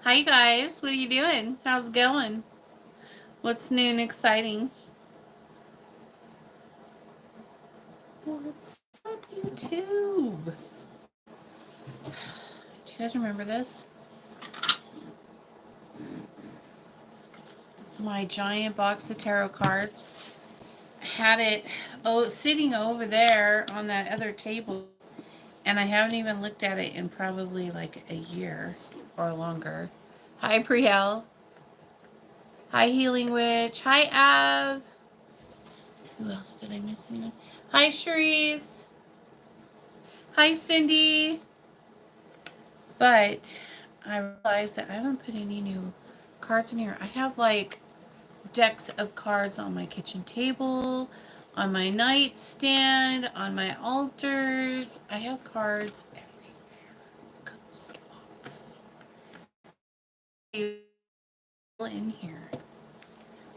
Hi guys, what are you doing? How's it going? What's new and exciting? What's up, YouTube? Do you guys remember this? It's my giant box of tarot cards. I had it sitting over there on that other table, and I haven't even looked at it in probably like a year or longer. Hi, Priel. Hi, Healing Witch. Hi, Av. Who else did I miss? Anyone? Hi, Cherise. Hi, Cindy. But I realized that I haven't put any new cards in here. I have like decks of cards on my kitchen table, on my nightstand, on my altars. I have cards everywhere. Ghost box. In here.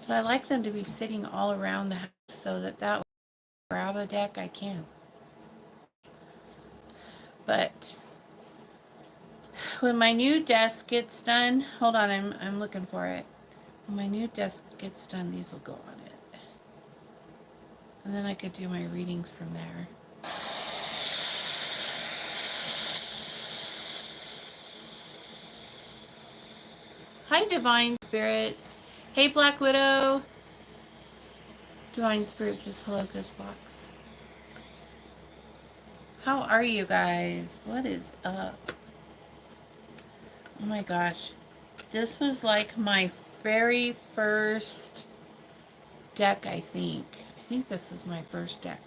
But I like them to be sitting all around the house so that way grab a deck I can. But when my new desk gets done, hold on, I'm looking for it. When my new desk gets done, these will go on it. And then I could do my readings from there. Hi, Divine Spirits. Hey, Black Widow. Divine Spirits says hello, Ghost Box. How are you guys? What is up? Oh my gosh. This was like my very first deck, I think. I think this is my first deck.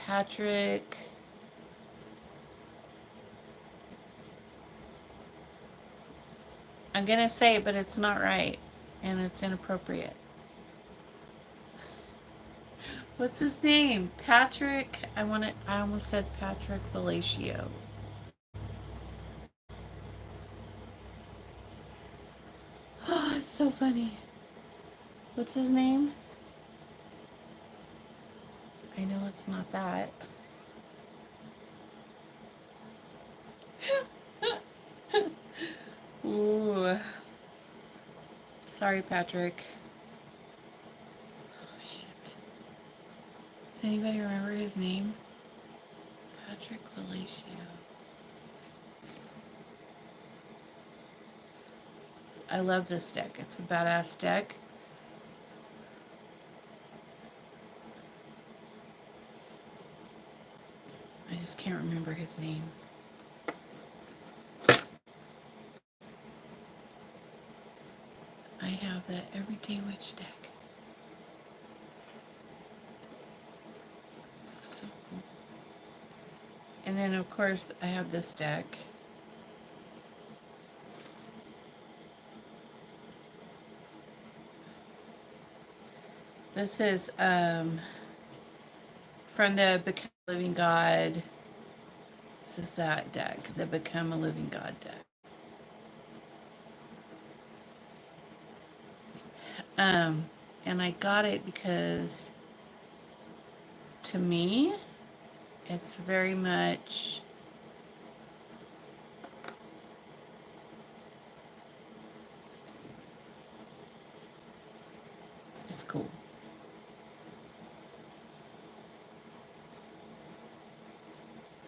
Patrick. I'm gonna say it, but it's not right. And it's inappropriate. What's his name? Patrick. I almost said Patrick Velatio. Oh, it's so funny. What's his name? I know it's not that. Ooh. Sorry, Patrick. Oh, shit. Does anybody remember his name? Patrick Velatio. I love this deck. It's a badass deck. I just can't remember his name. I have that Everyday Witch deck. So cool. And then, of course, I have this deck. This is from the Become a Living God. This is that deck, the Become a Living God deck. And I got it because, to me, it's very much it's cool.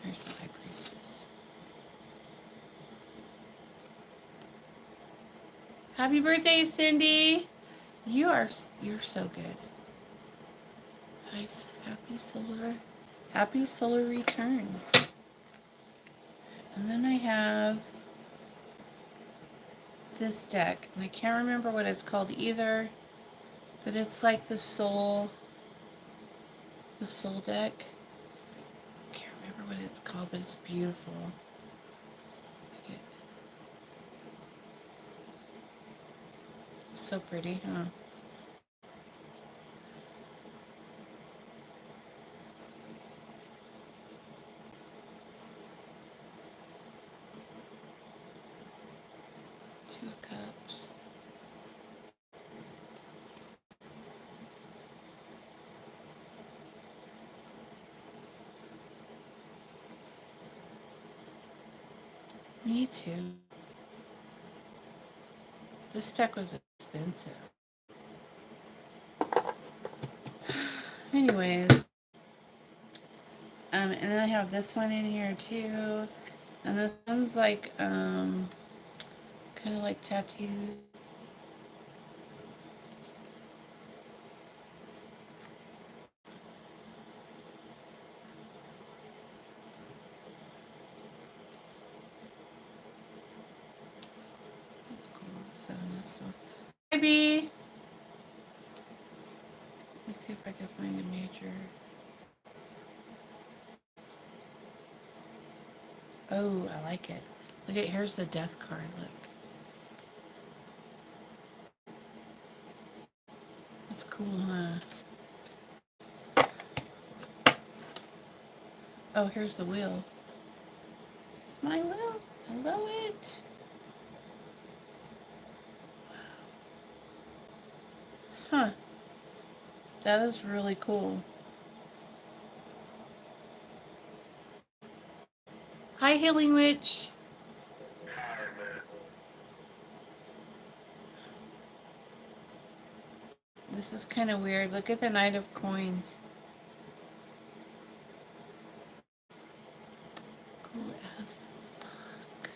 There's the High Priestess. Happy birthday, Cindy! You're so good. Nice. Happy solar return. And then I have this deck, and I can't remember what it's called either, but it's like the soul deck. I can't remember what it's called, but it's beautiful. So pretty, huh? Two of Cups. Me too. This deck was expensive. Anyways, and then I have this one in here too, and this one's like kind of like tattoos. That's cool. So this one, maybe. Let me see if I can find a major. Oh, I like it. Look at, here's the death card. Look. That's cool, huh? Oh, here's the wheel. It's my wheel. I love it. Huh. That is really cool. Hi, Healing Witch. This is kind of weird. Look at the Knight of Coins. Cool as fuck.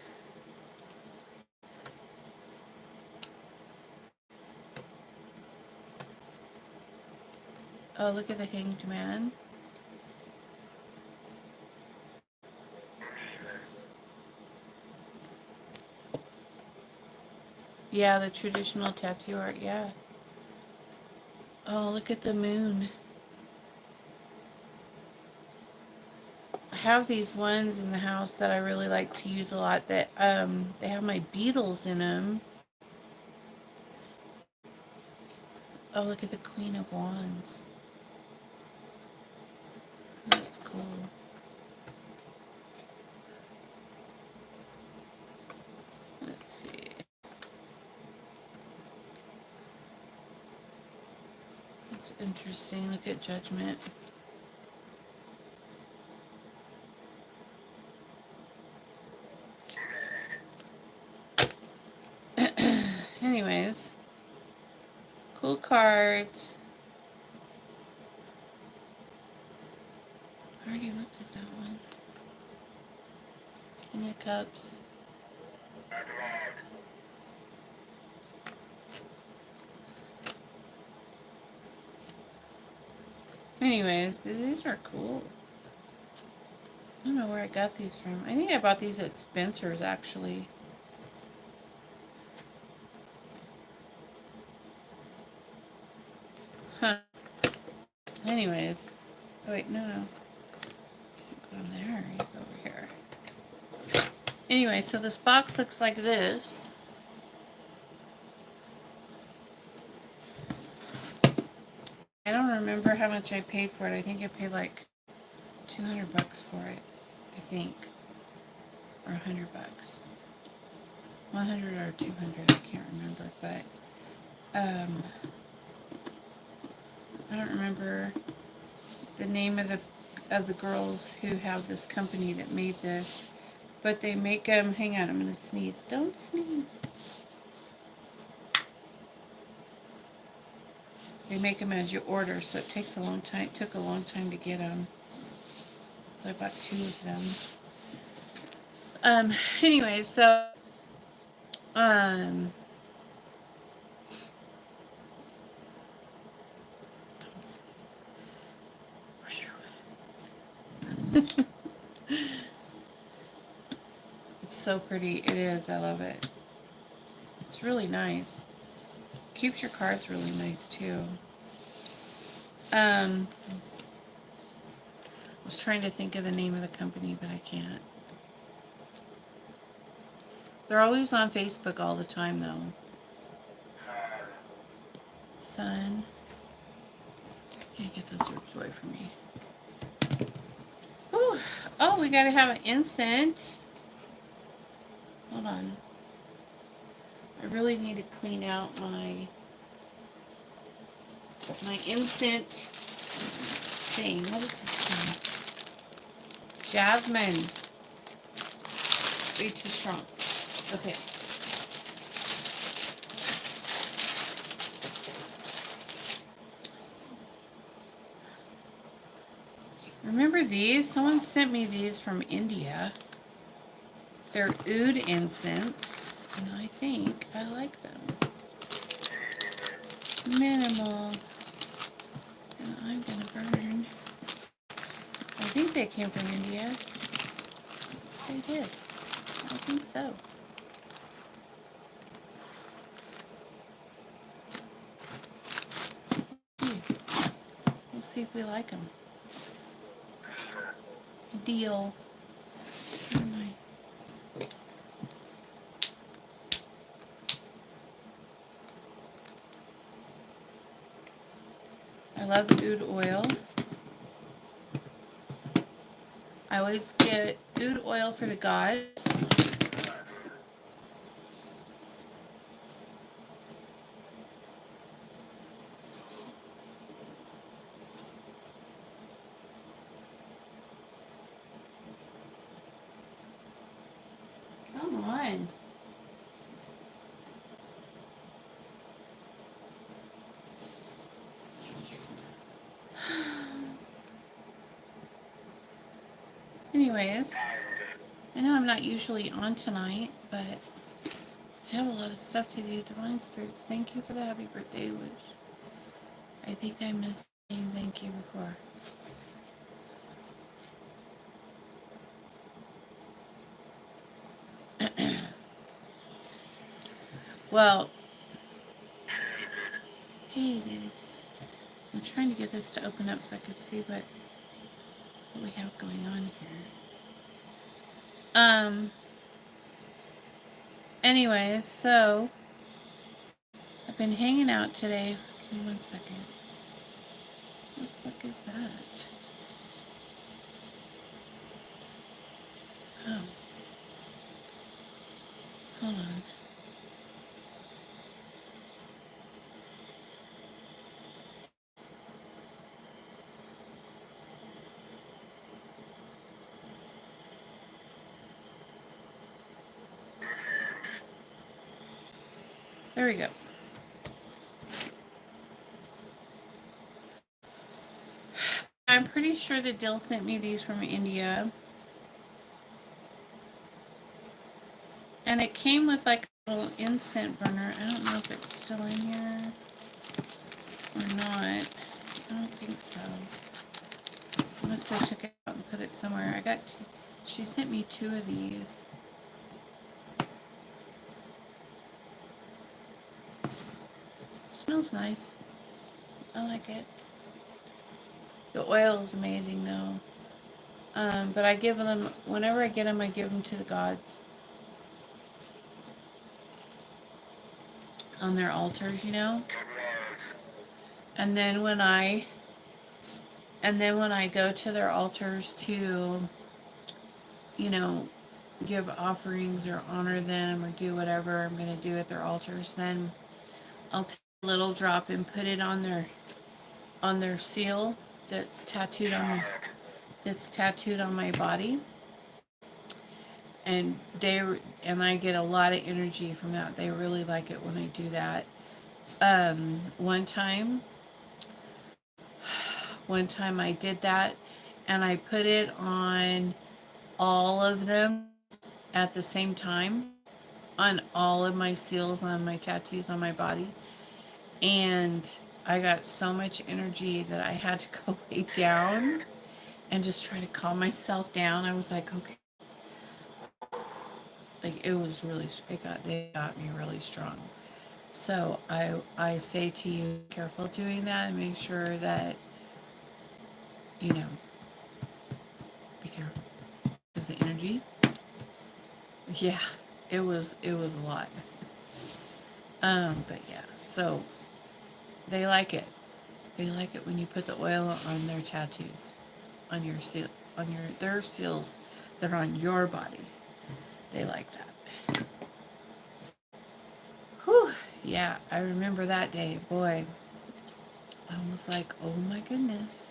Oh, look at the Hanged Man. Yeah, the traditional tattoo art, yeah. Oh, look at the moon. I have these ones in the house that I really like to use a lot that they have my beetles in them. Oh, look at the Queen of Wands. That's cool. Let's see. That's interesting. Look at Judgment. Anyways, cool cards. I already looked at that one. King of Cups. Anyways, these are cool. I don't know where I got these from. I think I bought these at Spencer's, actually. Huh. Anyways. Oh, wait, no. Go in there. You go over here. Anyway, so this box looks like this. I don't remember how much I paid for it. I think I paid like $200 for it. I think. Or $100. 100 or 200, I can't remember, but I don't remember the name of the girls who have this company that made this, but they make them. Hang on, I'm gonna sneeze. Don't sneeze. They make them as you order, so it takes a long time. It took a long time to get them. So I bought 2 of them. Anyway, so it's so pretty. It is. I love it. It's really nice. Keeps your cards really nice too. I was trying to think of the name of the company, but I can't. They're always on Facebook all the time, though. Sun. Can't get those herbs away from me. Ooh. Oh, we gotta have an incense. Hold on. I really need to clean out my incense thing. What is this thing? Jasmine. Way too strong. Okay. Remember these? Someone sent me these from India. They're oud incense, and I think I like them. Minimal. And I'm gonna burn. I think they came from India. They did. I think so. We'll see if we like them. Deal. I love oud oil. I always get oud oil for the gods. Come on. Anyways, I know I'm not usually on tonight, but I have a lot of stuff to do. Divine Spirits, thank you for the happy birthday wish. I think I missed saying thank you before. Well, hey, dude. I'm trying to get this to open up so I could see what we have going on here. Anyways, so I've been hanging out today. Give me 1 second. What the fuck is that? Oh. Hold on. There we go. I'm pretty sure that Dill sent me these from India. And it came with like a little incense burner. I don't know if it's still in here or not. I don't think so. Unless I took it out and put it somewhere. I got two. She sent me 2 of these. Smells nice. I like it. The oil is amazing though. But I give them, whenever I get them, I give them to the gods. On their altars, you know? And then when I go to their altars to, you know, give offerings or honor them or do whatever I'm going to do at their altars, then I'll take a little drop and put it on their seal that's tattooed on my body. And I get a lot of energy from that. They really like it when I do that. One time I did that and I put it on all of them at the same time, on all of my seals, on my tattoos on my body, and I got so much energy that I had to go lay down and just try to calm myself down. I was like, okay, like it was really, they got me really strong. So I say to you, careful doing that and make sure that, you know, be careful. Because the energy, yeah, it was a lot. But yeah, so they like it. They like it when you put the oil on their tattoos, on your seal, on their seals that are on your body. They like that. Whew. Yeah, I remember that day. Boy, I was like, oh my goodness.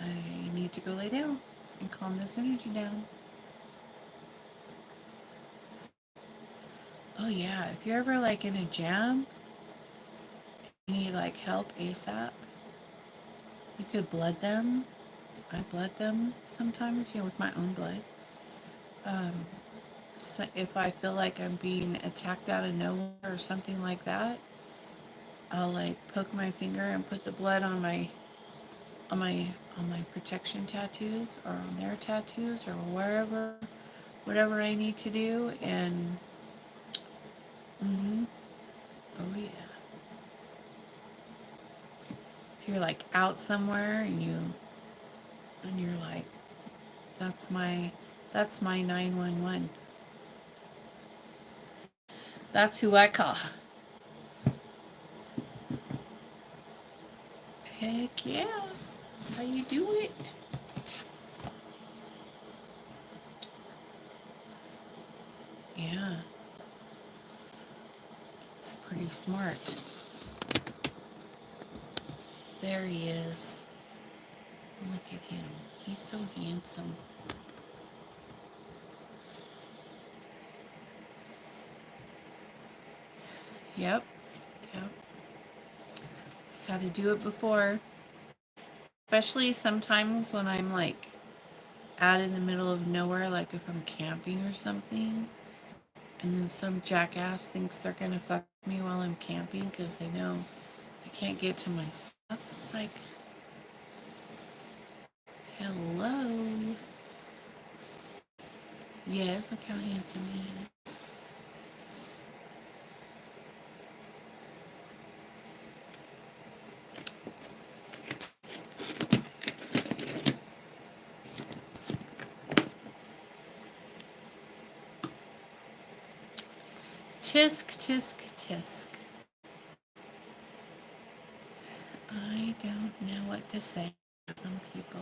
I need to go lay down and calm this energy down. Oh yeah, if you're ever like in a jam, you need like help ASAP, you could blood them. I blood them sometimes, with my own blood. Um, so if I feel like I'm being attacked out of nowhere or something like that, I'll like poke my finger and put the blood on my protection tattoos or on their tattoos or wherever, whatever I need to do. And oh yeah, if you're like out somewhere and you're like, that's my 911. That's who I call. Heck yeah, that's how you do it. Yeah, it's pretty smart. There he is. Look at him. He's so handsome. Yep. Yep. Had to do it before. Especially sometimes when I'm like out in the middle of nowhere, like if I'm camping or something, and then some jackass thinks they're gonna fuck me while I'm camping because they know I can't get to my stuff. It's like, hello. Yes, look how handsome he is. Tisk, tisk, tisk. I don't know what to say to some people.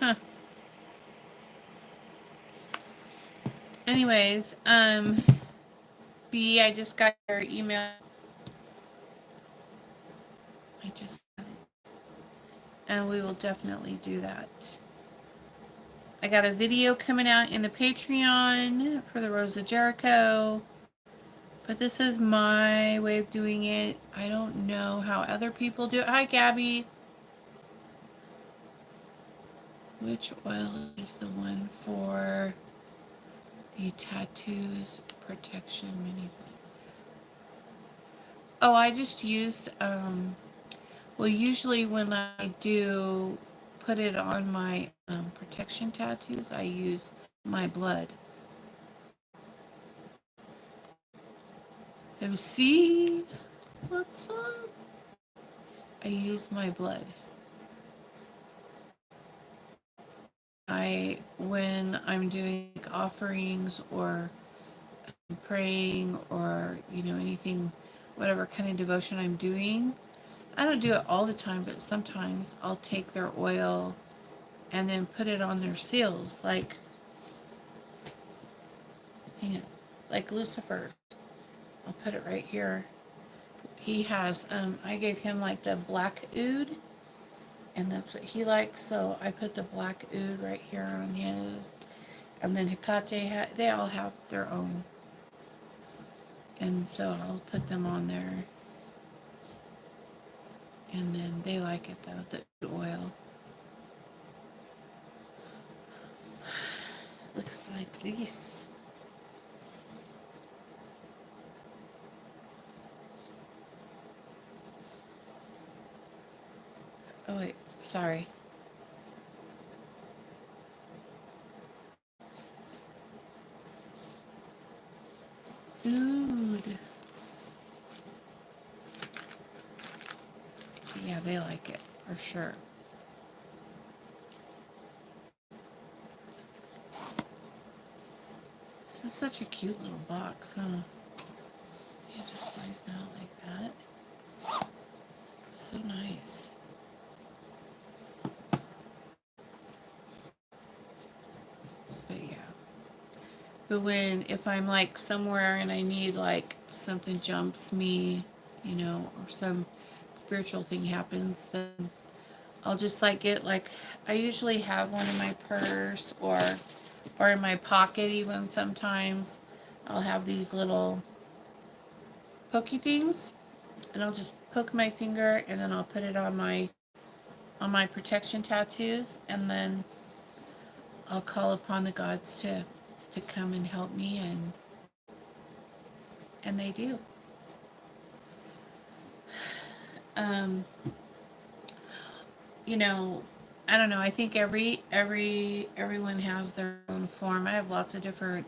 Huh. Anyways, B, I just got your email. I just got it. And we will definitely do that. I got a video coming out in the Patreon for the Rose of Jericho. But this is my way of doing it. I don't know how other people do it. Hi, Gabby. Which oil is the one for the tattoos protection mini? Oh, I just used, well, usually when I do put it on my protection tattoos, I use my blood. MC, what's up? I use my blood. When I'm doing offerings or praying or, anything, whatever kind of devotion I'm doing, I don't do it all the time, but sometimes I'll take their oil and then put it on their seals, like, hang on, like Lucifer. I'll put it right here. He has, I gave him like the black oud, and that's what he likes, so I put the black oud right here on his. And then Hecate, they all have their own. And so I'll put them on there. And then they like it though, the oil. Looks like this. Oh wait, sorry. Oud. Yeah, they like it for sure. This is such a cute little box, huh? It just slides out like that. So nice. But if I'm like somewhere and I need like something jumps me, or some spiritual thing happens, then I'll just like get like, I usually have one in my purse or in my pocket even sometimes. I'll have these little pokey things, and I'll just poke my finger, and then I'll put it on my protection tattoos, and then I'll call upon the gods to come and help me, and they do. Um, you know, I don't know. I think everyone has their own form. I have lots of different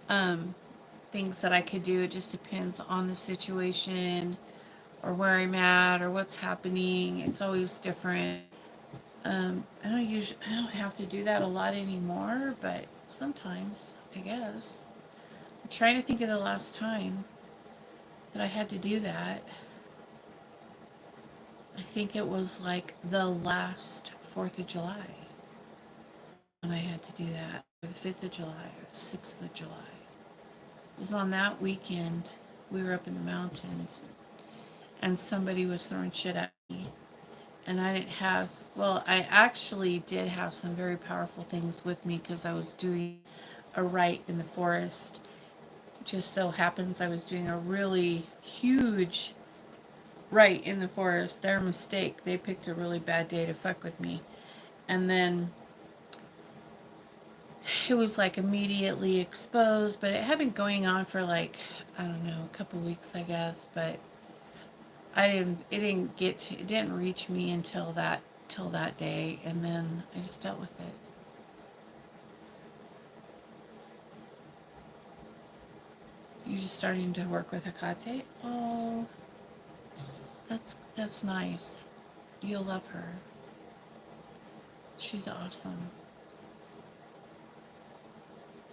um, things that I could do. It just depends on the situation or where I'm at or what's happening. It's always different. I don't have to do that a lot anymore, but sometimes, I guess. I'm trying to think of the last time that I had to do that. I think it was like the last 4th of July when I had to do that, or the 5th of July, or the 6th of July. It was on that weekend. We were up in the mountains, and somebody was throwing shit at me. And I didn't have, well, I actually did have some very powerful things with me because I was doing a rite in the forest. Just so happens I was doing a really huge rite in the forest. Their mistake. They picked a really bad day to fuck with me. And then it was like immediately exposed, but it had been going on for like, I don't know, a couple weeks, I guess, but it didn't reach me till that day, and then I just dealt with it. You're just starting to work with Hecate? Oh, that's nice. You'll love her. She's awesome.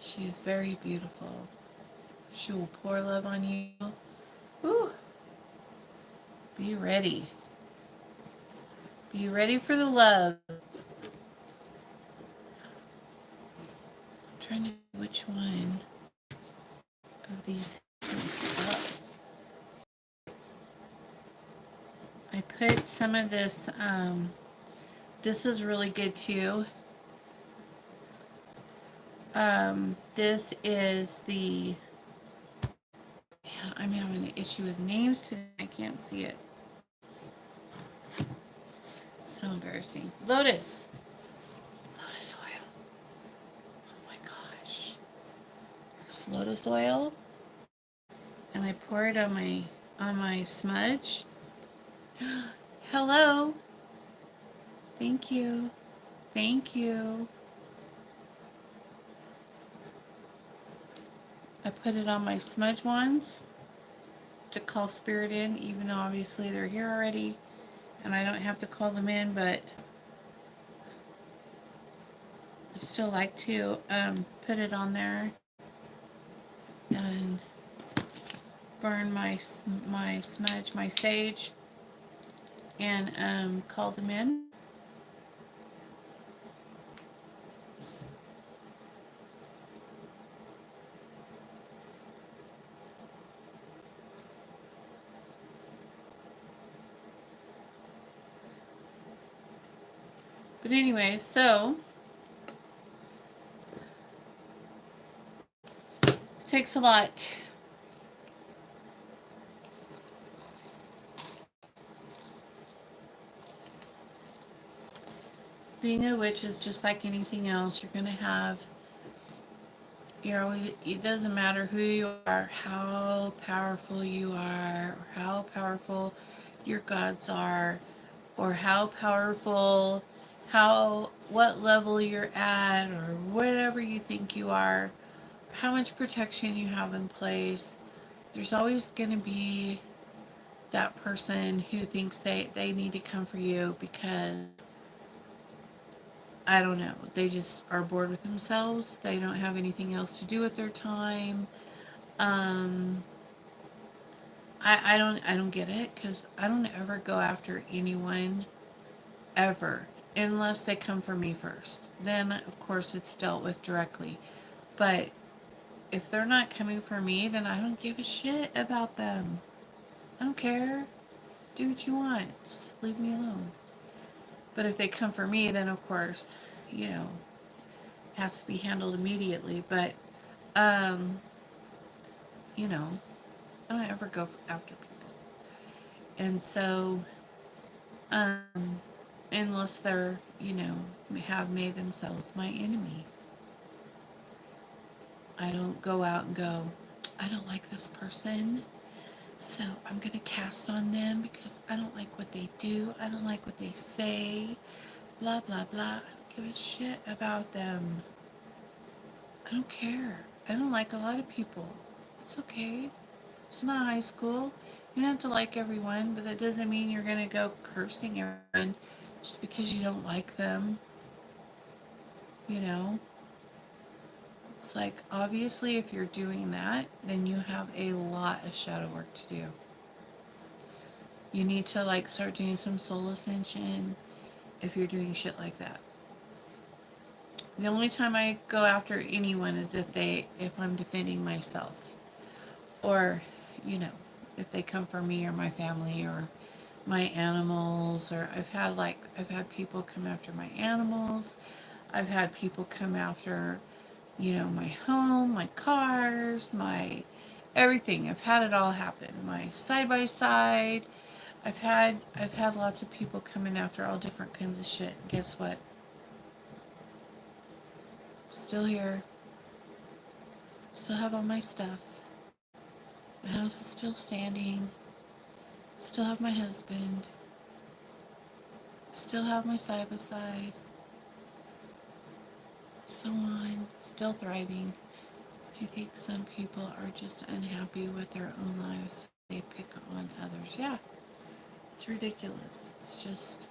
She is very beautiful. She will pour love on you. Ooh. Be ready. Be ready for the love. I'm trying to see which one of these has my stuff. I put some of this, this is really good too. This is the, I'm having an issue with names today. I can't see it. So embarrassing. Lotus oil. Oh my gosh. It's lotus oil. And I pour it on my smudge. Hello. Thank you. Thank you. I put it on my smudge ones to call spirit in, even though obviously they're here already and I don't have to call them in, but I still like to put it on there and burn my smudge, my sage, and call them in. But anyway, so it takes a lot. Being a witch is just like anything else. You're gonna have, it doesn't matter who you are, how powerful you are, or how powerful your gods are, or how powerful, what level you're at, or whatever you think you are, how much protection you have in place. There's always going to be that person who thinks they need to come for you because, I don't know, they just are bored with themselves. They don't have anything else to do with their time. Um, I don't get it because I don't ever go after anyone ever unless they come for me first. Then of course it's dealt with directly. But if they're not coming for me, then I don't give a shit about them. I don't care. Do what you want. Just leave me alone. But if they come for me, then of course, you know, it has to be handled immediately. But, um, you know, I don't ever go after people. And so, unless they're, you know, have made themselves my enemy, I don't go out and go, I don't like this person, so I'm going to cast on them because I don't like what they do. I don't like what they say. Blah, blah, blah. I don't give a shit about them. I don't care. I don't like a lot of people. It's okay. It's not high school. You don't have to like everyone, but that doesn't mean you're going to go cursing everyone just because you don't like them. You know? It's like, obviously, if you're doing that, then you have a lot of shadow work to do. You need to, like, start doing some soul ascension if you're doing shit like that. The only time I go after anyone is if I'm defending myself. Or, you know, if they come for me or my family or my animals, or I've had people come after my animals. I've had people come after, you know, my home, my cars, my everything. I've had it all happen. My side by side. I've had lots of people coming after all different kinds of shit. Guess what? Still here. Still have all my stuff. The house is still standing. Still have my husband. Still have my side by side. So on. Still thriving. I think some people are just unhappy with their own lives. They pick on others. Yeah. It's ridiculous. It's just,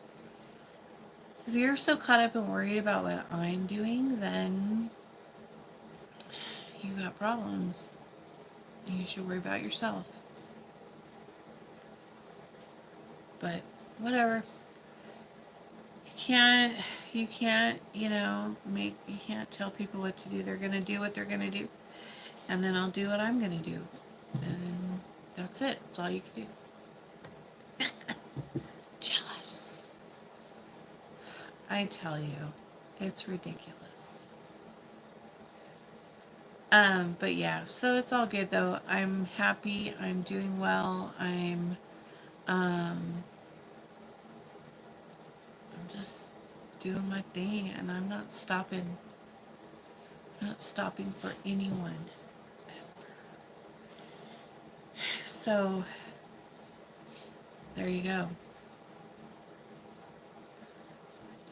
if you're so caught up and worried about what I'm doing, then you got problems. You should worry about yourself. But whatever. You can't, you know, you can't tell people what to do. They're gonna do what they're gonna do. And then I'll do what I'm gonna do. And that's it. That's all you can do. Jealous. I tell you, it's ridiculous. But yeah, so it's all good though. I'm happy. I'm doing well. I'm just doing my thing, and I'm not stopping. Not stopping for anyone. So there you go.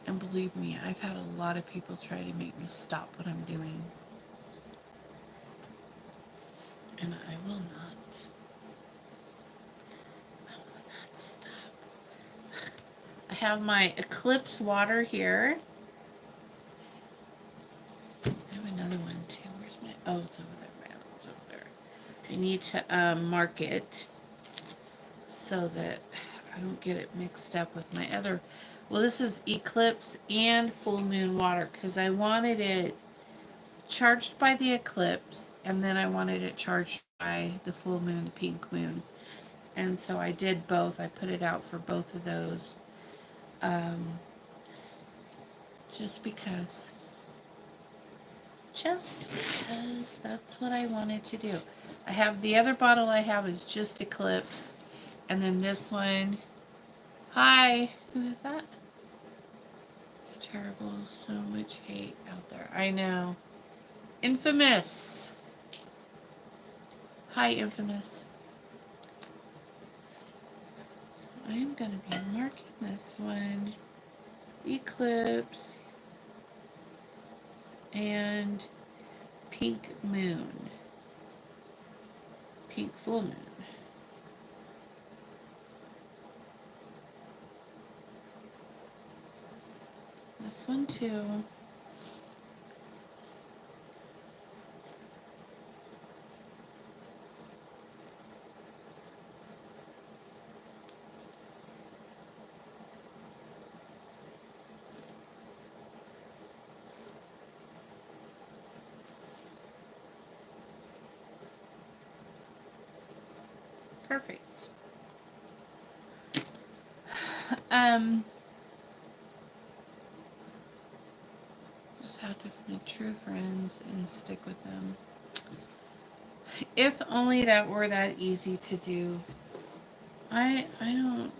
And believe me, I've had a lot of people try to make me stop what I'm doing. And I will not. I will not stop. I have my Eclipse water here. I have another one too. Where's my... Oh, it's over there. Man, it's over there. I need to mark it so that I don't get it mixed up with my other... Well, this is Eclipse and Full Moon water because I wanted it charged by the eclipse, and then I wanted it charged by the full moon, the pink moon. And so I did both. I put it out for both of those. Just because. Just because that's what I wanted to do. I have the other bottle I have is just Eclipse. And then this one. Hi. Who is that? It's terrible. So much hate out there. I know. Infamous. Hi, Infamous. So I am going to be marking this one Eclipse and Pink Moon. Pink Full Moon. This one too. perfect. Um, just have to find true friends and stick with them. If only that were that easy to do. I don't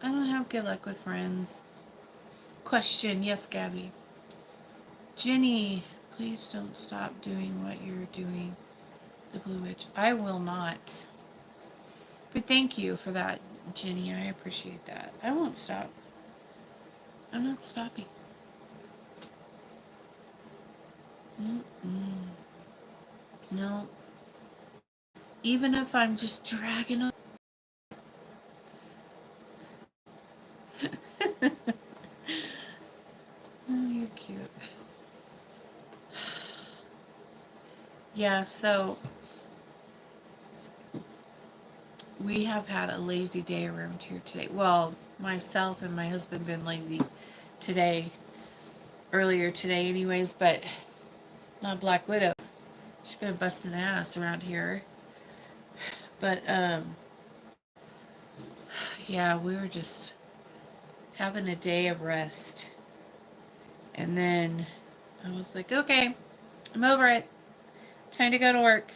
have good luck with friends. Question, yes, Gabby. Jenny, please don't stop doing what you're doing. The Blue Witch. I will not. But thank you for that, Jenny. I appreciate that. I won't stop. I'm not stopping. Mm-mm. No. Even if I'm just dragging on. Oh, you're cute. Yeah, so we have had a lazy day around here today. Well, myself and my husband been lazy today, earlier today anyways, but not Black Widow. She's been busting ass around here. But yeah, we were just having a day of rest. And then I was like, okay, I'm over it. Time to go to work.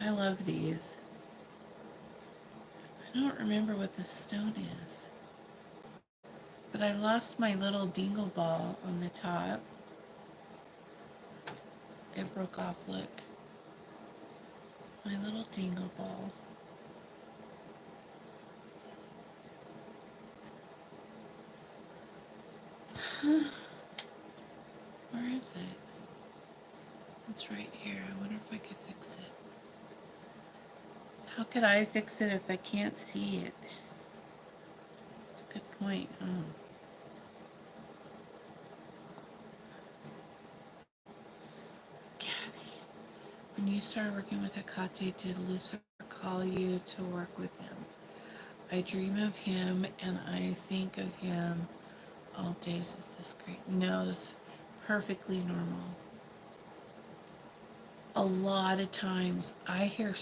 I love these. I don't remember what this stone is. But I lost my little dingle ball on the top. It broke off, look. My little dingle ball. Where is it? It's right here. I wonder if I could fix it. How could I fix it if I can't see it? That's a good point. Oh. Gabby, when you started working with Hecate, did Lucifer call you to work with him? I dream of him and I think of him all days. Is this great? No, it's perfectly normal. A lot of times I have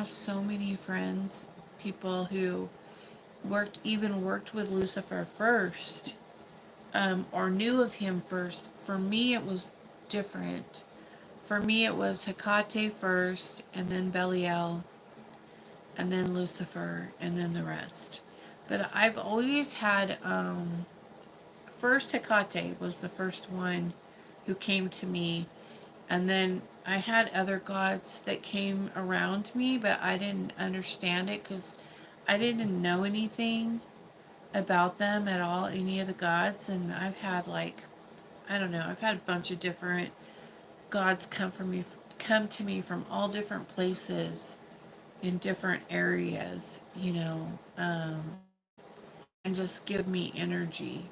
so many friends, people who worked with Lucifer first, or knew of him first. For me, it was different. For me, it was Hecate first, and then Belial, and then Lucifer, and then the rest. But I've always had, first Hecate was the first one who came to me, and then I had other gods that came around me, but I didn't understand it because I didn't know anything about them at all, any of the gods. And I've had I don't know, I've had a bunch of different gods come to me from all different places in different areas, and just give me energy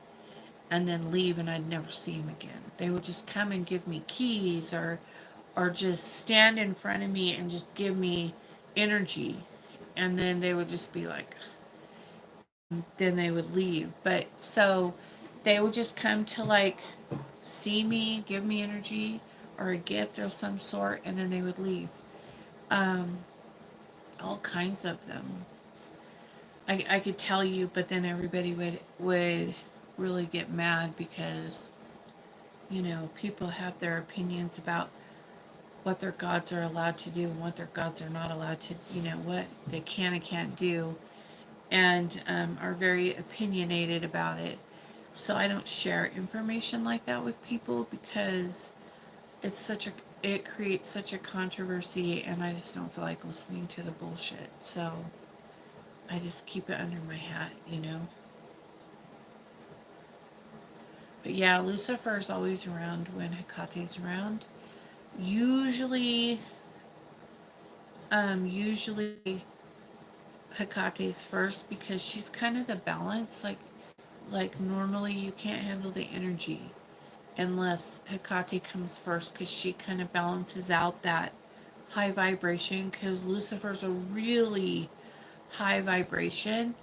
and then leave and I'd never see him again. They would just come and give me keys or just stand in front of me and just give me energy, and then they would just be like, then they would leave. But so they would just come to see me, give me energy or a gift of some sort, and then they would leave. um all kinds of them. I could tell you, but then everybody would really get mad because people have their opinions about what their gods are allowed to do and what their gods are not allowed to, what they can and can't do, and are very opinionated about it. So I don't share information like that with people because it creates such a controversy, and I just don't feel like listening to the bullshit. So I just keep it under my hat. But yeah, Lucifer's always around when Hecate's around. Usually, usually Hecate's first because she's kind of the balance. Like normally you can't handle the energy unless Hecate comes first because she kind of balances out that high vibration because Lucifer's a really high vibration,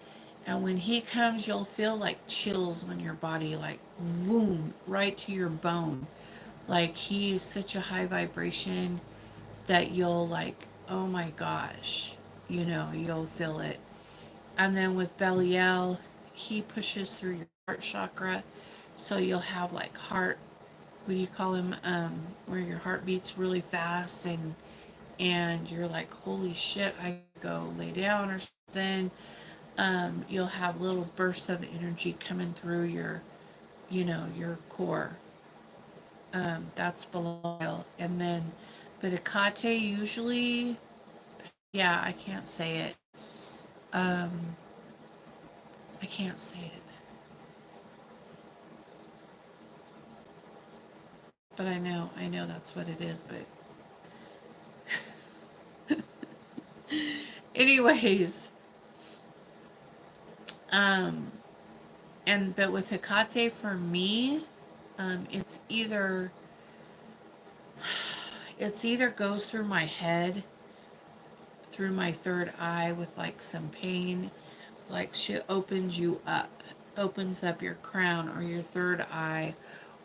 And when he comes, you'll feel like chills on your body, like boom, right to your bone. Like he is such a high vibration that you'll like, oh my gosh, you'll feel it. And then with Belial, he pushes through your heart chakra, so you'll have like heart. What do you call him? Where your heart beats really fast, and you're like, holy shit, I go lay down or something. You'll have little bursts of energy coming through your core. That's Belial, and then, but Akate usually, yeah, I can't say it. Um, I can't say it, but I know that's what it is. But anyways, um, but with Hecate for me, it's either goes through my head, through my third eye with like some pain, like she opens up your crown or your third eye,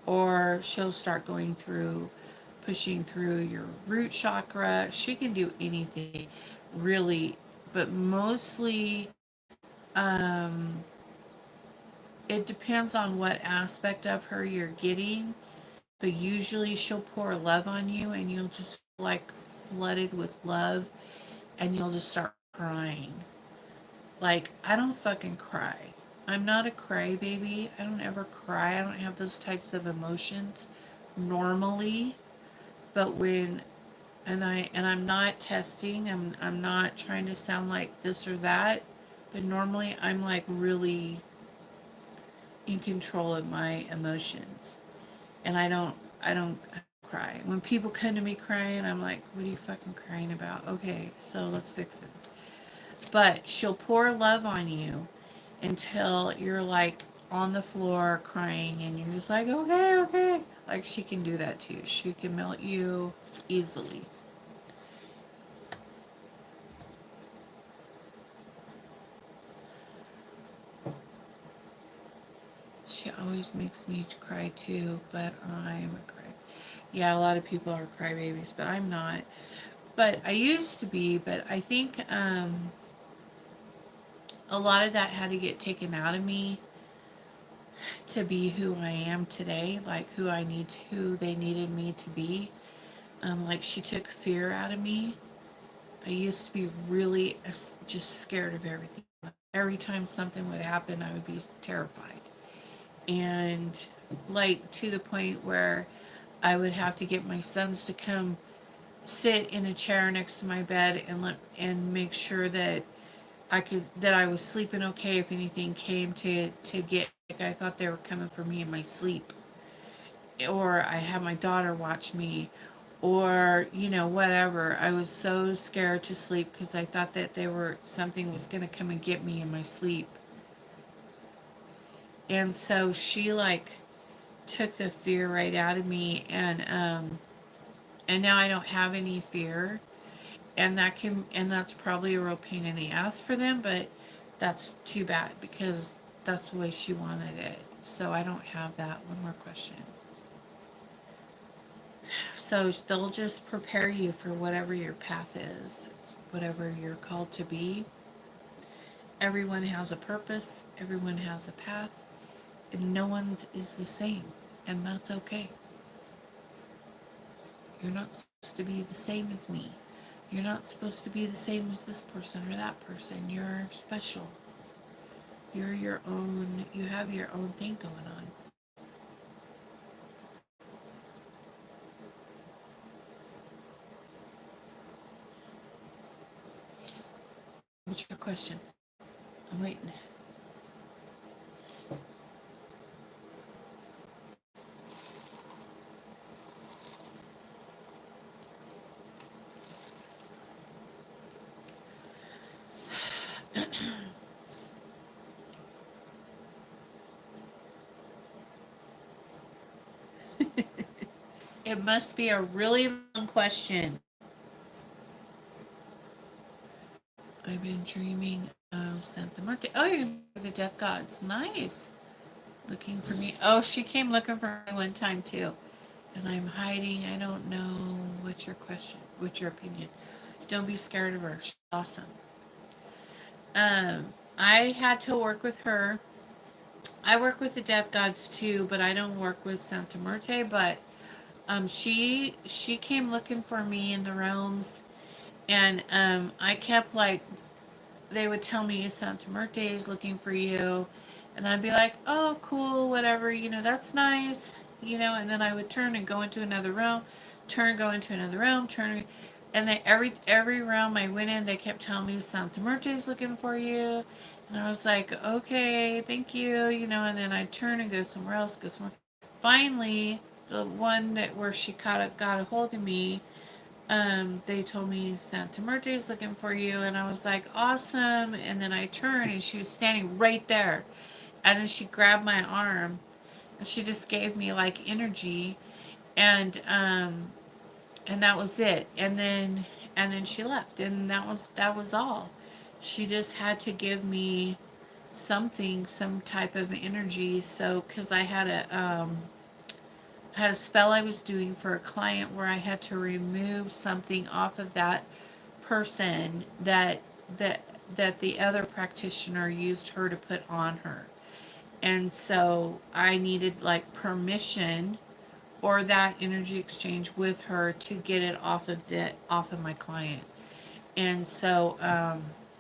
or she'll start going through, pushing through your root chakra. She can do anything, really, but mostly, um, it depends on what aspect of her you're getting. But usually she'll pour love on you, and you'll just feel like flooded with love, and you'll just start crying. Like, I don't fucking cry. I'm not a crybaby. I don't ever cry. I don't have those types of emotions normally. But when I'm not testing, I'm not trying to sound like this or that, but normally I'm like really in control of my emotions. And I don't cry. When people come to me crying, I'm like, what are you fucking crying about? Okay, so let's fix it. But she'll pour love on you until you're like on the floor crying, and you're just like, okay, okay. Like, she can do that too. She can melt you easily. She always makes me cry too, but I'm a cry. Yeah, a lot of people are crybabies, but I'm not. But I used to be, but I think a lot of that had to get taken out of me to be who I am today, like who they needed me to be. Like, she took fear out of me. I used to be really just scared of everything. Every time something would happen, I would be terrified. And like, to the point where I would have to get my sons to come sit in a chair next to my bed and make sure that I was sleeping okay if anything came to get, like, I thought they were coming for me in my sleep. Or I had my daughter watch me, or whatever. I was so scared to sleep because I thought that something was going to come and get me in my sleep. And so she like took the fear right out of me, and now I don't have any fear. And that's probably a real pain in the ass for them, but that's too bad because that's the way she wanted it. So I don't have that. One more question. So they'll just prepare you for whatever your path is, whatever you're called to be. Everyone has a purpose, everyone has a path, and no one is the same, and that's okay. You're not supposed to be the same as me. You're not supposed to be the same as this person or that person. You're special. You're your own, you have your own thing going on. What's your question? I'm waiting. It must be a really long question. I've been dreaming Santa Muerte. Oh, you're the death gods. Nice. Looking for me. Oh, she came looking for me one time too. And I'm hiding. I don't know. What's your question? What's your opinion? Don't be scared of her. She's awesome. I had to work with her. I work with the death gods too, but I don't work with Santa Muerte. But she came looking for me in the realms, and I kept like, they would tell me Santa Muerte is looking for you, and I'd be like, oh, cool, whatever, that's nice, and then I would turn and go into another room, go into another room, and then every room I went in, they kept telling me Santa Muerte is looking for you, and I was like, okay, thank you, and then I'd turn and go somewhere else, go somewhere. Finally, the one that where she got a hold of me, they told me Santa Muerte is looking for you, and I was like, awesome. And then I turned, and she was standing right there, and then she grabbed my arm, and she just gave me like energy, and that was it. And then she left, and that was all. She just had to give me something, some type of energy. So, because I had a spell I was doing for a client where I had to remove something off of that person that that the other practitioner used her to put on her. And so I needed like permission or that energy exchange with her to get it off of my client. And so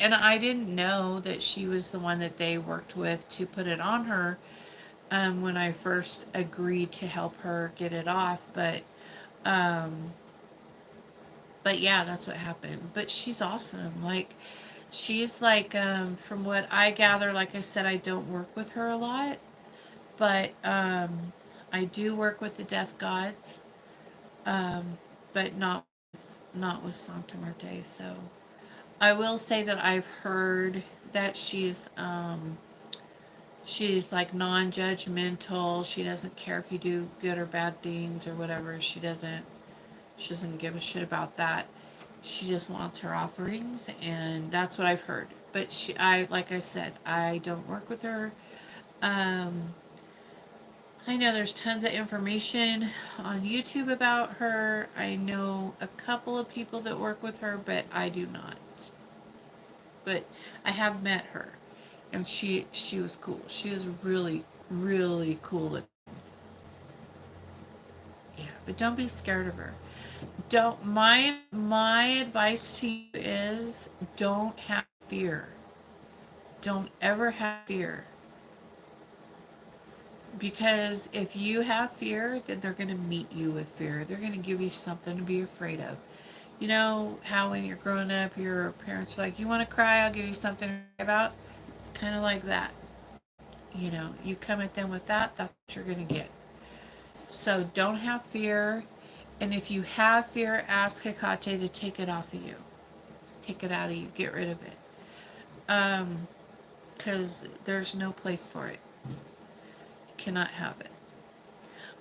and I didn't know that she was the one that they worked with to put it on her when I first agreed to help her get it off, um but yeah, that's what happened. But she's awesome. Like, she's like, from what I gather, like I said, I don't work with her a lot, but I do work with the death gods, um, but not with Santa Muerte. So I will say that I've heard that she's like non-judgmental. She doesn't care if you do good or bad things or whatever. She doesn't give a shit about that. She just wants her offerings, and that's what I've heard. But like I said, I don't work with her. Um, I know there's tons of information on YouTube about her. I know a couple of people that work with her, but I do not. But I have met her, and she was cool. She was really really cool. Yeah, but don't be scared of her. Don't My advice to you is don't have fear. Don't ever have fear. Because if you have fear, then they're going to meet you with fear. They're going to give you something to be afraid of. You know how when you're growing up, your parents are like, you want to cry, I'll give you something to cry about? It's kind of like that. You come at them with that, that's what you're going to get. So don't have fear. And if you have fear, ask Hecate to take it off of you. Take it out of you. Get rid of it. Because there's no place for it. You cannot have it.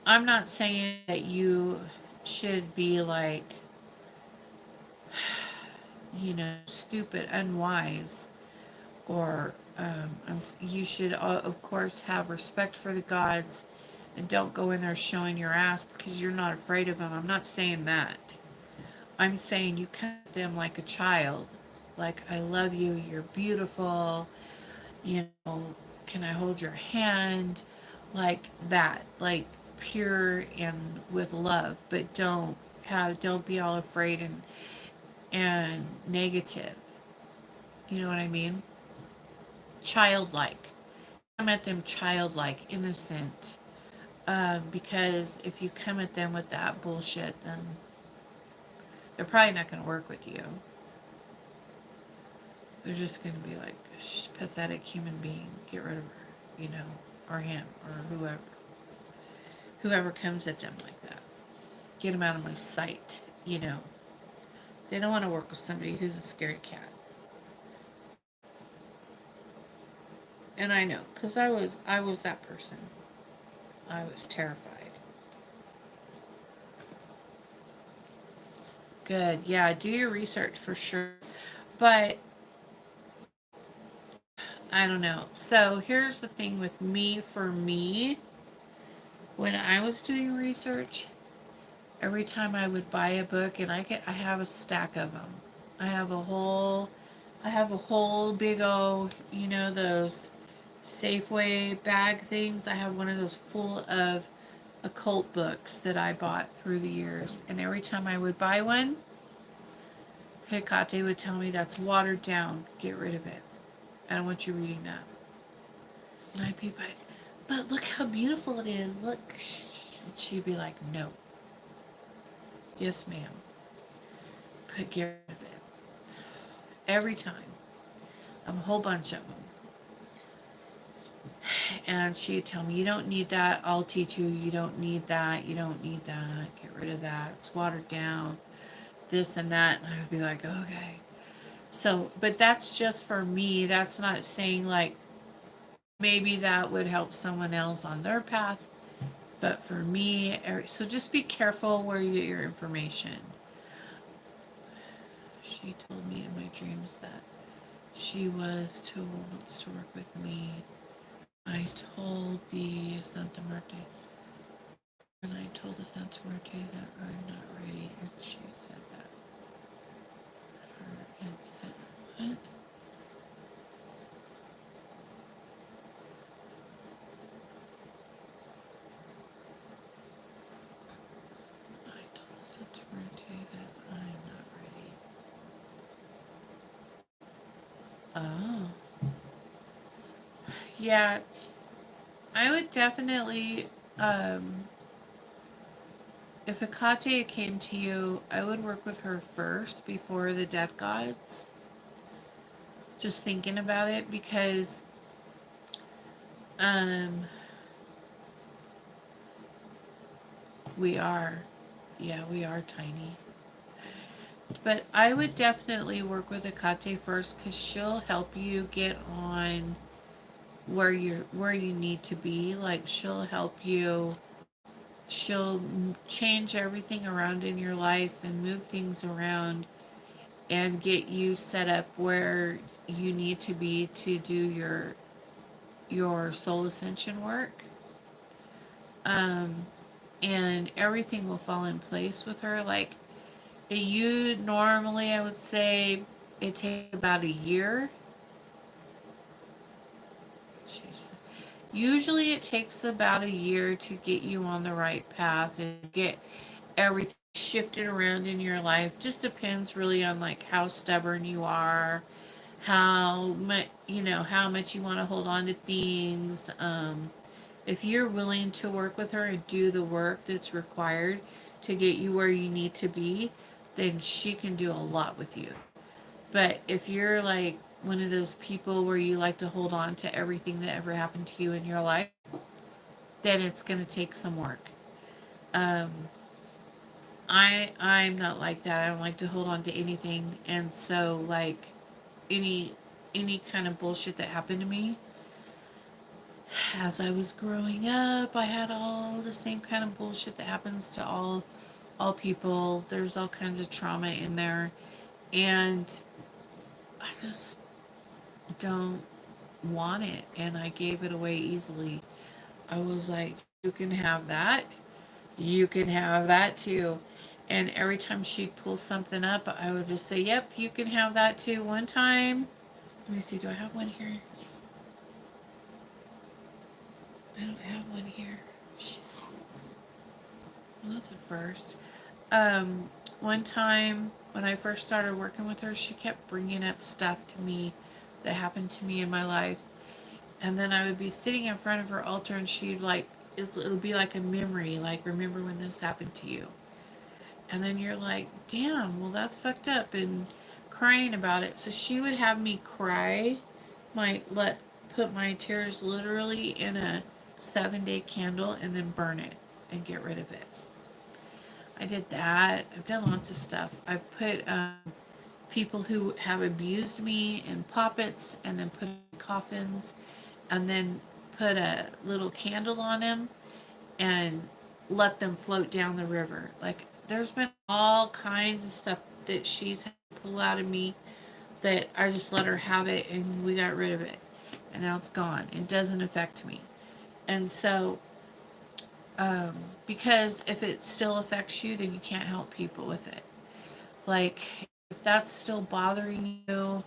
I'm not saying that you should be like, stupid, unwise, or you should, of course, have respect for the gods and don't go in there showing your ass because you're not afraid of them. I'm not saying that. I'm saying you come at them like a child. Like, I love you, you're beautiful, you know, can I hold your hand? Like that. Like pure and with love. But don't be all afraid and negative. You know what I mean? Childlike. Come at them childlike, innocent. Because if you come at them with that bullshit, then they're probably not going to work with you. They're just going to be like, pathetic human being. Get rid of her, or him, or whoever. Whoever comes at them like that. Get them out of my sight. They don't want to work with somebody who's a scaredy cat. And I know, because I was that person. I was terrified. Good. Yeah, do your research for sure. But I don't know. So here's the thing with me. For me, when I was doing research, every time I would buy a book, and I have a stack of them. I have a whole, I have a whole big old, those Safeway bag things. I have one of those full of occult books that I bought through the years. And every time I would buy one, Hecate would tell me that's watered down. Get rid of it. I don't want you reading that. And I'd be like, but look how beautiful it is. Look. And she'd be like, no. Yes, ma'am. But get rid of it. Every time. A whole bunch of them. And she'd tell me, you don't need that. I'll teach you. You don't need that. You don't need that. Get rid of that. It's watered down. This and that. And I would be like, okay. So, but that's just for me. That's not saying like maybe that would help someone else on their path. But for me, so just be careful where you get your information. She told me in my dreams that she wants to work with me. I told the Santa Muerte, and I told the Santa Muerte that I'm not ready, and she said that. Her and said, what? I told Santa Muerte that I'm not ready. Oh. Yeah, I would definitely, if Hecate came to you, I would work with her first before the death gods. Just thinking about it, because um we are, yeah, we are tiny. But I would definitely work with Hecate first, because she'll help you get on where you need to be. Like, she'll help you, she'll change everything around in your life and move things around and get you set up where you need to be to do your soul ascension work. Um, and everything will fall in place with her. Like, you normally, I would say, it takes about a year. Jeez. Usually it takes about a year to get you on the right path and get everything shifted around in your life. Just depends really on like how stubborn you are, how much how much you want to hold on to things. If you're willing to work with her and do the work that's required to get you where you need to be, then she can do a lot with you. But if you're like one of those people where you like to hold on to everything that ever happened to you in your life, then it's going to take some work. Um, I'm not like that. I don't like to hold on to anything, and so like any any kind of bullshit that happened to me as I was growing up, I had all the same kind of bullshit that happens to all people. There's all kinds of trauma in there, and I just don't want it, and I gave it away easily. I was like, you can have that. You can have that too. And every time she'd pull something up, I would just say, yep, you can have that too. One time, let me see, do I have one here? I don't have one here. Well, that's a first. One time when I first started working with her, she kept bringing up stuff to me that happened to me in my life. And then I would be sitting in front of her altar, and she'd like, it'll be like a memory, like, remember when this happened to you. And then you're like, damn, well, that's fucked up, and crying about it. So she would have me cry, put my tears literally in a 7-day candle and then burn it and get rid of it. I did that. I've done lots of stuff. I've put people who have abused me in poppets and then put in coffins and then put a little candle on them and let them float down the river. Like, there's been all kinds of stuff that she's had to pull out of me that I just let her have it, and we got rid of it. and now it's gone. It doesn't affect me. And so, um, because if it still affects you, then you can't help people with it. Like, if that's still bothering you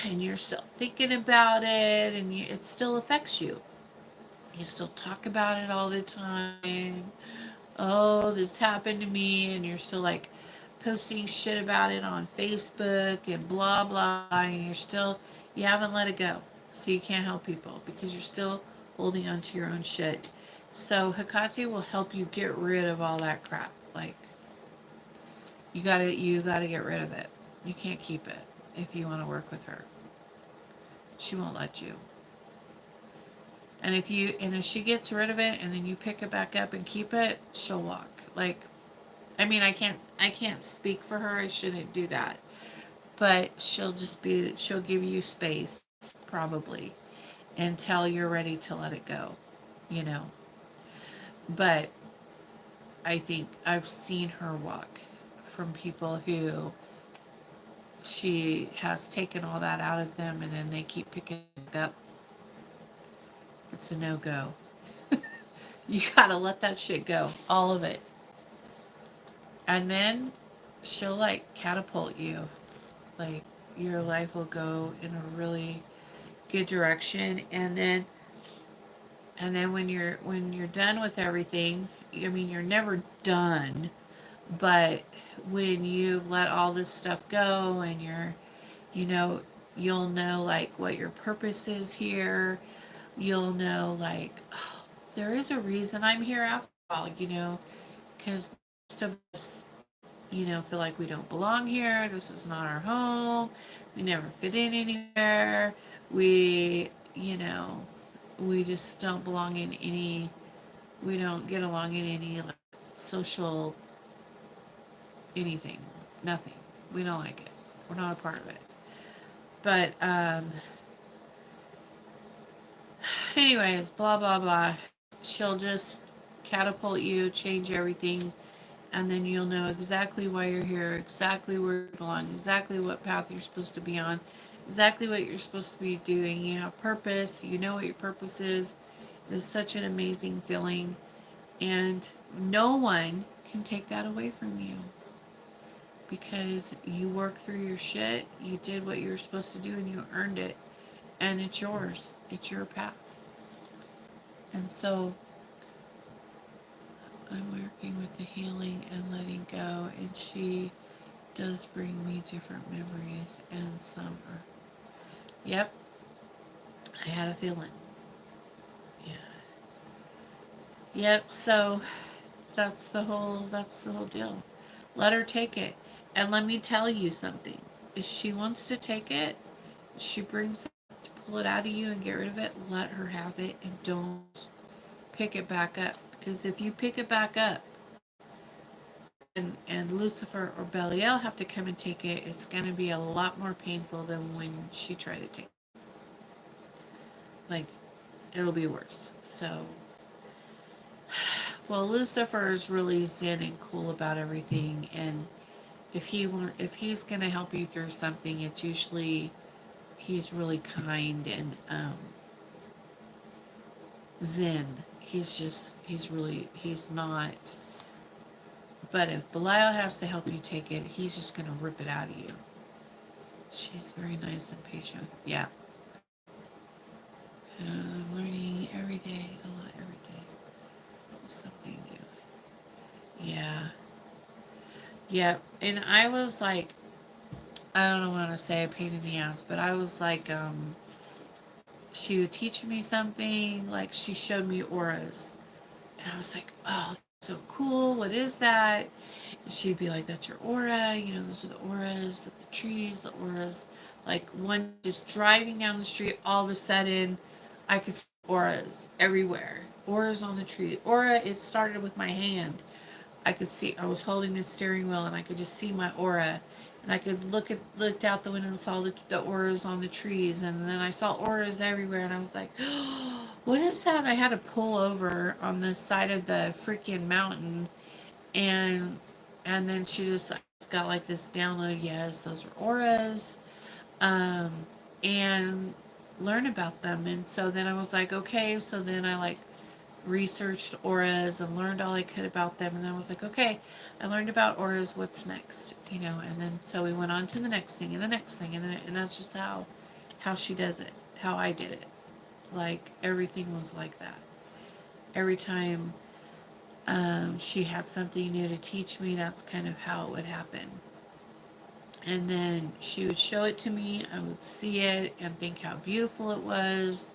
and you're still thinking about it and it still affects you, you still talk about it all the time. Oh, this happened to me, and you're still like posting shit about it on Facebook and blah blah, and you haven't let it go. So you can't help people because you're still holding on to your own shit. So Hecate will help you get rid of all that crap. Like, you gotta get rid of it. You can't keep it if you want to work with her. She won't let you. And if she gets rid of it and then you pick it back up and keep it, she'll walk. Like, I mean, I can't speak for her. I shouldn't do that. But she'll give you space probably until you're ready to let it go, you know. But I think I've seen her walk from people who she has taken all that out of them and then they keep picking it up. It's a no-go. You gotta let that shit go, all of it. And then she'll like catapult you. Like, your life will go in a really good direction. And then when you're done with everything, I mean, you're never done, but when you've let all this stuff go and you know you'll know like what your purpose is here. You'll know like, oh, there is a reason I'm here after all, because most of us, feel like we don't belong here. This is not our home. We never fit in anywhere. We just don't belong in any, we don't get along in any like social anything. Nothing. We don't like it. We're not a part of it. But, anyways, blah, blah, blah. She'll just catapult you, change everything, and then you'll know exactly why you're here, exactly where you belong, exactly what path you're supposed to be on, exactly what you're supposed to be doing. You have purpose, you know what your purpose is. It's such an amazing feeling, and no one can take that away from you because you worked through your shit, you did what you were supposed to do, and you earned it, and it's yours. It's your path. And so I'm working with the healing and letting go, and she does bring me different memories, and some are, yep, I had a feeling. Yeah. Yep, so that's the whole deal. Let her take it. And let me tell you something. If she wants to take it, she brings it to pull it out of you and get rid of it, let her have it and don't pick it back up. Because if you pick it back up and Lucifer or Belial have to come and take it, it's going to be a lot more painful than when she tried to take it. Like, it'll be worse. So, well, Lucifer is really zen and cool about everything, and if he's going to help you through something, it's usually he's really kind and zen. He's not. But if Belial has to help you take it, he's just going to rip it out of you. She's very nice and patient. Yeah. I'm learning every day, a lot every day. Something new. Yeah. Yeah. And I was like, I don't want to say a pain in the ass, but I was like, she would teach me something, like she showed me auras. And I was like, oh, so cool. What is that? And she'd be like, that's your aura. Those are the auras, the trees, the auras. Like, one just driving down the street, all of a sudden, I could see auras everywhere. Auras on the tree. Aura, it started with my hand. I was holding the steering wheel and I could just see my aura. And I could looked out the window and saw the auras on the trees. And then I saw auras everywhere. And I was like, oh, what is that? I had to pull over on the side of the freaking mountain. And then she just like, got this download. Yes, those are auras. Um, and learn about them. And so then I was like, okay, so then I like researched auras and learned all I could about them. And then I was like, okay, I learned about auras, what's next? You know, and then so we went on to the next thing and the next thing, and then and that's just how she does it, how I did it. Like everything was like that. Every time she had something new to teach me, that's kind of how it would happen. And then she would show it to me, I would see it and think how beautiful it was,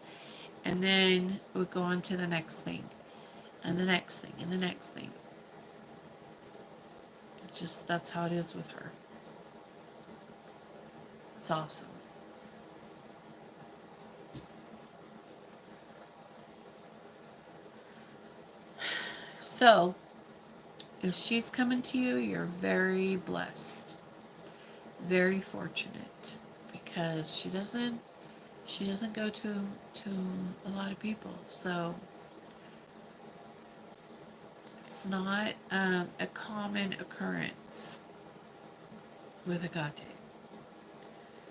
and then it would go on to the next thing and the next thing and the next thing. It's just, that's how it is with her. It's awesome. So if she's coming to you, you're very blessed, very fortunate, because she doesn't go to a lot of people. So it's not a common occurrence with Agate.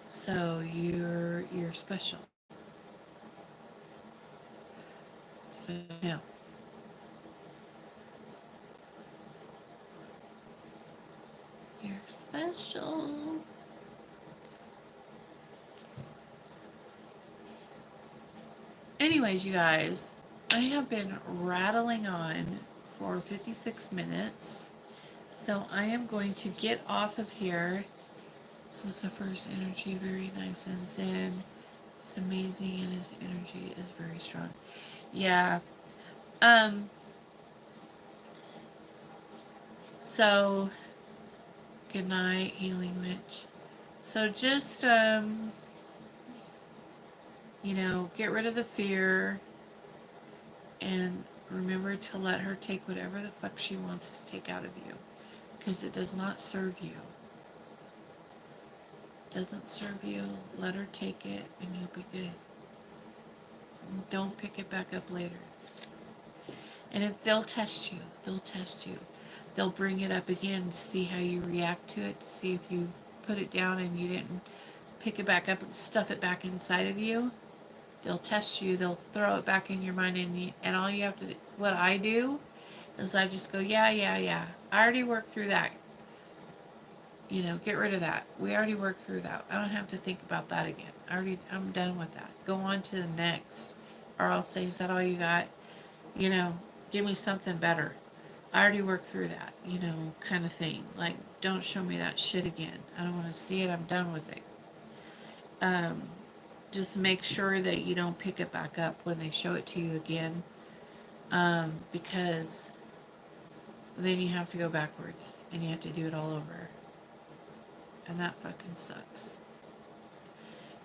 So you're special. So no, you're special. Anyways, you guys, I have been rattling on for 56 minutes. So I am going to get off of here. So Zephyr's energy, very nice and zen. It's amazing, and his energy is very strong. Yeah. Um. So, good night, healing witch. So just get rid of the fear, and remember to let her take whatever the fuck she wants to take out of you, because it does not serve you. It doesn't serve you. Let her take it, and you'll be good. Don't pick it back up later. And if they'll test you, they'll test you. They'll bring it up again to see how you react to it, to see if you put it down and you didn't pick it back up and stuff it back inside of you. They'll test you. They'll throw it back in your mind, and all you have to do, what I do, is I just go, yeah. I already worked through that. Get rid of that. We already worked through that. I don't have to think about that again. I'm done with that. Go on to the next. Or I'll say, is that all you got? Give me something better. I already worked through that, kind of thing. Like, don't show me that shit again. I don't want to see it. I'm done with it. Just make sure that you don't pick it back up when they show it to you again, because then you have to go backwards and you have to do it all over. And that fucking sucks.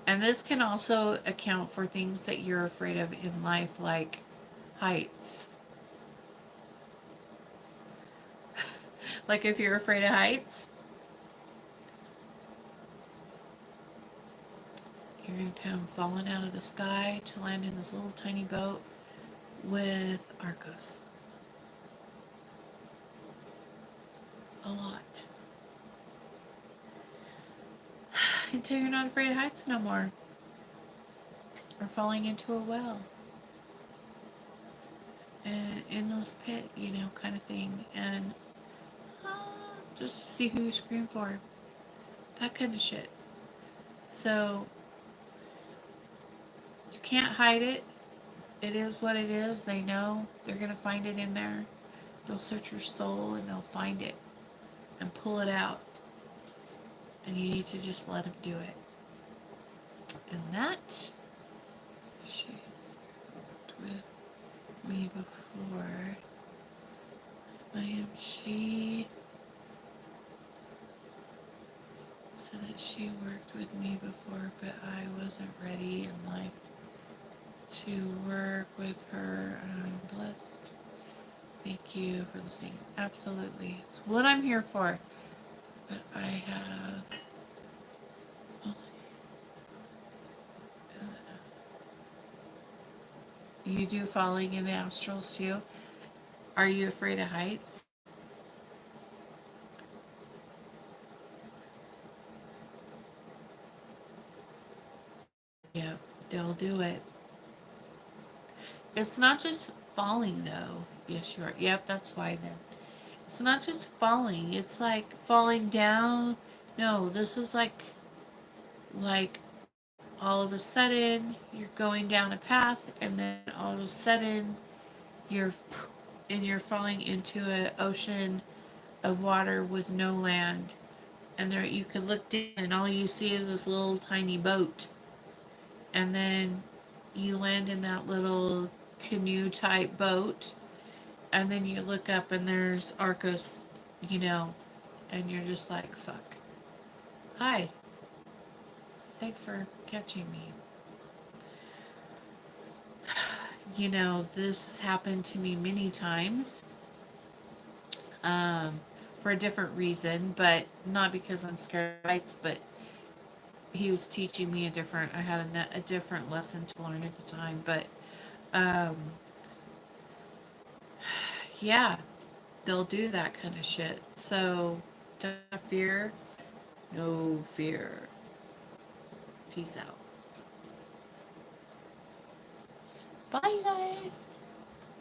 And this can also account for things that you're afraid of in life, like heights. Like if you're afraid of heights, you're going to come falling out of the sky to land in this little tiny boat with Arcos. A lot. Until you're not afraid of heights no more. Or falling into a well. An endless pit, kind of thing. And just to see who you scream for. That kind of shit. So, you can't hide it. It is what it is. They know. They're going to find it in there. They'll search your soul and they'll find it. And pull it out. And you need to just let them do it. And that, she's worked with me before. I am she. So that she worked with me before, but I wasn't ready in life to work with her. I'm blessed. Thank you for listening. Absolutely. It's what I'm here for. But I have... You do falling in the astrals too? Are you afraid of heights? Yeah. They'll do it. It's not just falling though. Yes, you're. Yep, that's why then. It's not just falling. It's like falling down. No, this is like all of a sudden you're going down a path and then all of a sudden you're you're falling into an ocean of water with no land, and there you could look down and all you see is this little tiny boat, and then you land in that little canoe type boat, and then you look up and there's Arcos, you know, and you're just like, fuck. Hi, thanks for catching me. This has happened to me many times, um, for a different reason, but not because I'm scared of heights, but he was teaching me I had a different lesson to learn at the time, but, um, yeah, they'll do that kind of shit. So, don't fear, no fear. Peace out. Bye, guys.